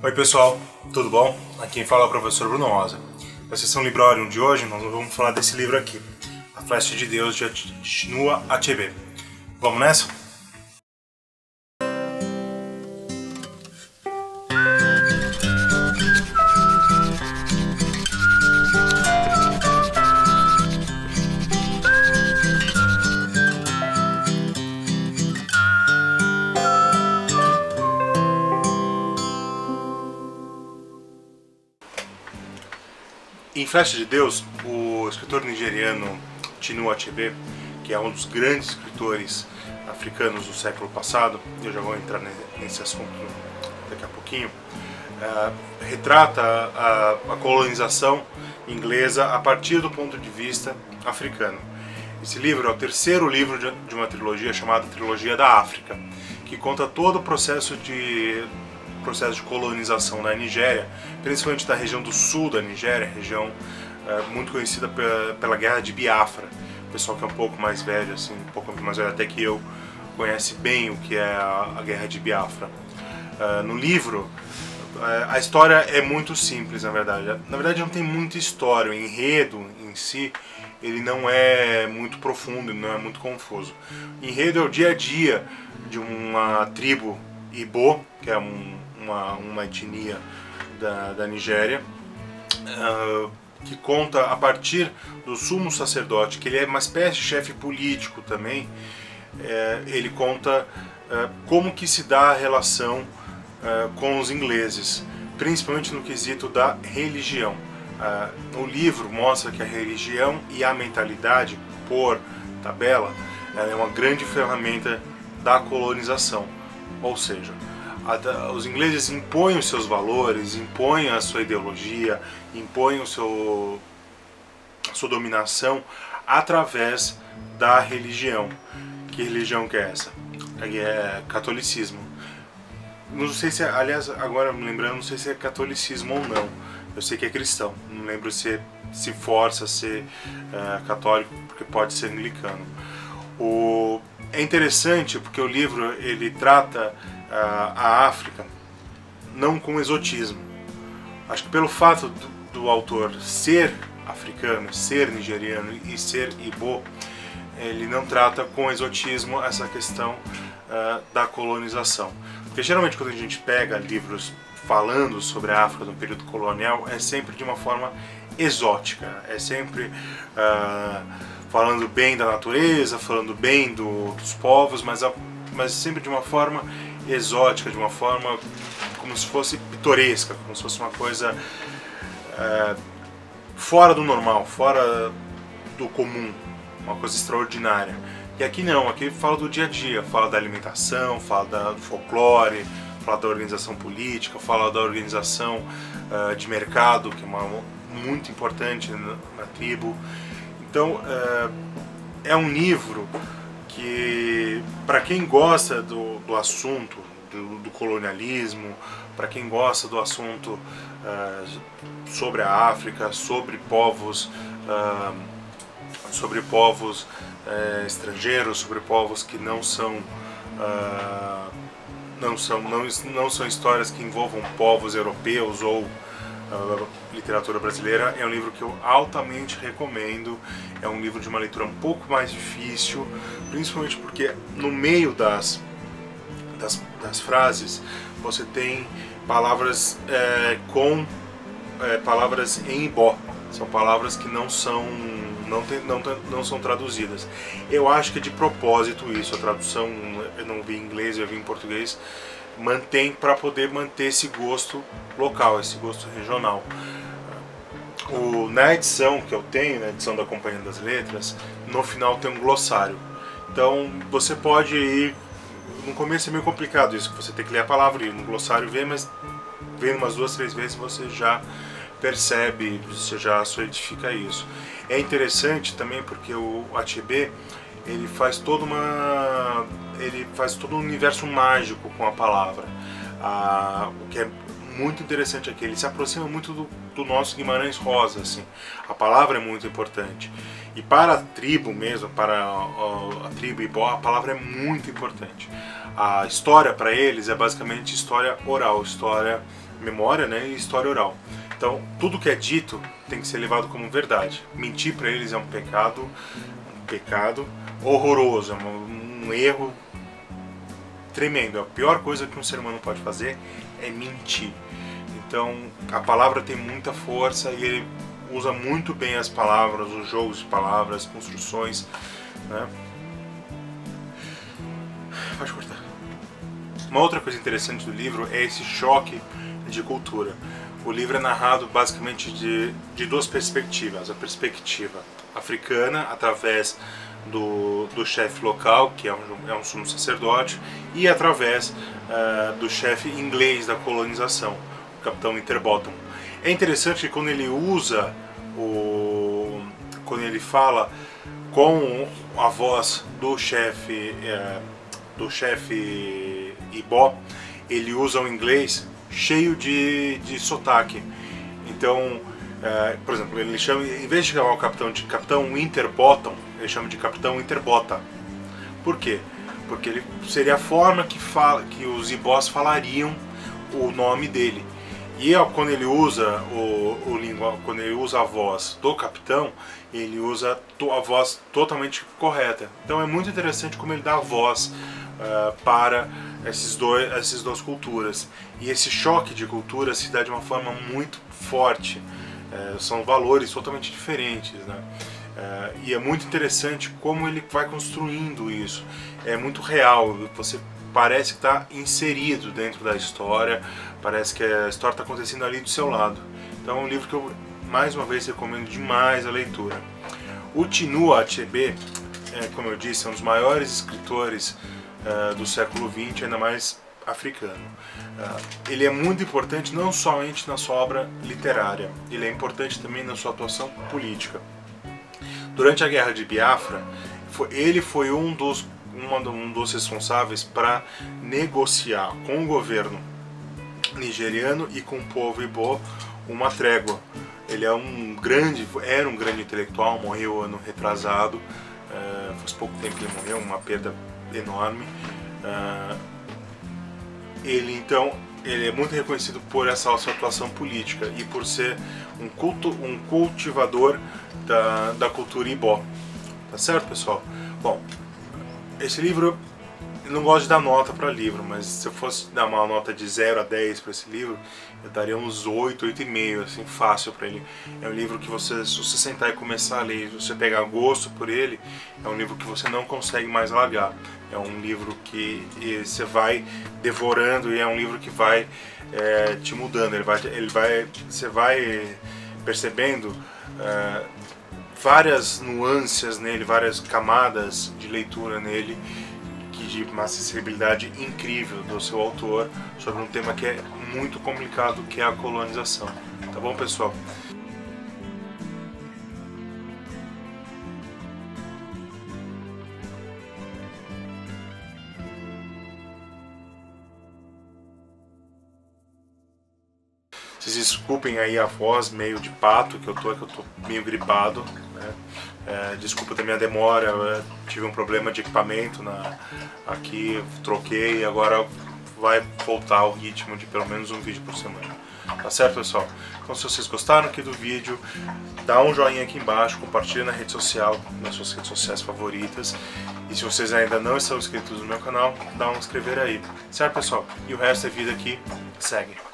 Oi pessoal, tudo bom? Aqui quem fala é o professor Bruno Rosa. Na sessão Librarium de hoje nós vamos falar desse livro aqui, A Flecha de Deus de Chinua Achebe. Vamos nessa? Em Flecha de Deus, o escritor nigeriano Chinua Achebe, que é um dos grandes escritores africanos do século passado, eu já vou entrar nesse assunto daqui a pouquinho, retrata a colonização inglesa a partir do ponto de vista africano. Esse livro é o terceiro livro de uma trilogia chamada Trilogia da África, que conta todo o processo de colonização na Nigéria, principalmente da região do sul da Nigéria, região muito conhecida pela Guerra de Biafra. O pessoal que é um pouco mais velho, assim, um pouco mais velho até que eu, conhece bem o que é a Guerra de Biafra. No livro, a história é muito simples, na verdade. Na verdade não tem muita história, o enredo em si, ele não é muito profundo, não é muito confuso. O enredo é o dia a dia de uma tribo Igbo, que é uma etnia da Nigéria, que conta a partir do sumo sacerdote, que ele é uma espécie de chefe político também. Ele conta como que se dá a relação com os ingleses, principalmente no quesito da religião. O livro mostra que a religião e a mentalidade, por tabela, é uma grande ferramenta da colonização, ou seja, os ingleses impõem os seus valores, impõem a sua ideologia, impõem a sua dominação através da religião. Que religião que é essa? É catolicismo. Não sei se, aliás, agora me lembrando, não sei se é catolicismo ou não. Eu sei que é cristão. Não lembro se força a ser católico, porque pode ser anglicano. É interessante porque o livro ele trata a África não com exotismo. Acho que pelo fato do autor ser africano, ser nigeriano e ser Igbo, ele não trata com exotismo essa questão da colonização. Porque geralmente quando a gente pega livros falando sobre a África no período colonial, é sempre de uma forma exótica, é sempre falando bem da natureza, falando bem dos povos, mas sempre de uma forma exótica, de uma forma como se fosse pitoresca, como se fosse uma coisa fora do normal, fora do comum, uma coisa extraordinária. E aqui não, aqui fala do dia a dia, fala da alimentação, fala do folclore, fala da organização política, fala da organização de mercado, que é muito importante na tribo. Então é um livro que, para quem gosta do assunto do colonialismo, para quem gosta do assunto sobre a África, sobre povos estrangeiros, sobre povos que não são histórias que envolvam povos europeus ou literatura brasileira, é um livro que eu altamente recomendo. É um livro de uma leitura um pouco mais difícil, principalmente porque no meio das frases você tem palavras palavras em ibó, são palavras que não são traduzidas. Eu acho que é de propósito isso, a tradução eu não vi em inglês, eu vi em português, mantém para poder manter esse gosto local, esse gosto regional. Na edição que eu tenho, na edição da Companhia das Letras, no final tem um glossário. Então você pode ir, no começo é meio complicado isso, você tem que ler a palavra e ir no glossário ver, mas vendo umas 2, 3 vezes você já percebe, você já solidifica isso. É interessante também porque o Achebe, ele faz todo um universo mágico com a palavra. O que é muito interessante aqui, ele se aproxima muito do nosso Guimarães Rosa, assim. A palavra é muito importante. E para a tribo mesmo, para a tribo Ibó, a palavra é muito importante. A história para eles é basicamente história oral, história memória, né, e história oral. Então, tudo que é dito tem que ser levado como verdade. Mentir para eles é um pecado horroroso, é um erro tremendo. A pior coisa que um ser humano pode fazer é mentir. Então, a palavra tem muita força e ele usa muito bem as palavras, os jogos de palavras, construções, né? Pode cortar. Uma outra coisa interessante do livro é esse choque de cultura. O livro é narrado basicamente de duas perspectivas. A perspectiva africana, através do chefe local, que é um sumo sacerdote, e através do chefe inglês da colonização, o capitão Winterbottom. É interessante que quando ele usa, quando ele fala com a voz do chefe Ibó, ele usa um inglês cheio de sotaque. Então, por exemplo, ele chama, em vez de chamar o capitão de Capitão Winterbottom, ele chama de Capitão Winterbota. Por quê? Porque ele seria a forma que os ibós falariam o nome dele. E quando ele usa quando ele usa a voz do capitão, ele usa a voz totalmente correta. Então é muito interessante como ele dá a voz para essas duas culturas. E esse choque de cultura se dá de uma forma muito forte. São valores totalmente diferentes, né? E é muito interessante como ele vai construindo isso. É muito real. Você parece que está inserido dentro da história, parece que a história está acontecendo ali do seu lado. Então é um livro que eu, mais uma vez, recomendo demais a leitura. O Chinua Achebe, como eu disse, é um dos maiores escritores do século XX, ainda mais africano. Ele é muito importante não somente na sua obra literária, ele é importante também na sua atuação política. Durante a Guerra de Biafra, ele foi um dos responsáveis para negociar com o governo nigeriano e com o povo Ibó uma trégua. Ele era um grande intelectual, morreu ano retrasado, faz pouco tempo que ele morreu, uma perda enorme. Ele é muito reconhecido por essa sua atuação política e por ser um cultivador da cultura Ibó. Tá certo, pessoal? Bom, esse livro, eu não gosto de dar nota para livro, mas se eu fosse dar uma nota de 0 a 10 para esse livro, eu daria uns 8, 8,5, assim, fácil para ele. É um livro que se você sentar e começar a ler, se você pegar gosto por ele, é um livro que você não consegue mais largar. É um livro que você vai devorando e é um livro que vai te mudando. Você vai percebendo várias nuances nele, várias camadas de leitura nele, de uma acessibilidade incrível do seu autor sobre um tema que é muito complicado, que é a colonização. Tá bom, pessoal? Vocês desculpem aí a voz meio de pato que eu tô meio gripado, né? Desculpa também a demora, eu tive um problema de equipamento aqui, troquei e agora vai voltar ao ritmo de pelo menos um vídeo por semana. Tá certo, pessoal? Então, se vocês gostaram aqui do vídeo, dá um joinha aqui embaixo, compartilha na rede social, nas suas redes sociais favoritas. E se vocês ainda não estão inscritos no meu canal, dá um inscrever aí. Certo, pessoal? E o resto é vida aqui, segue.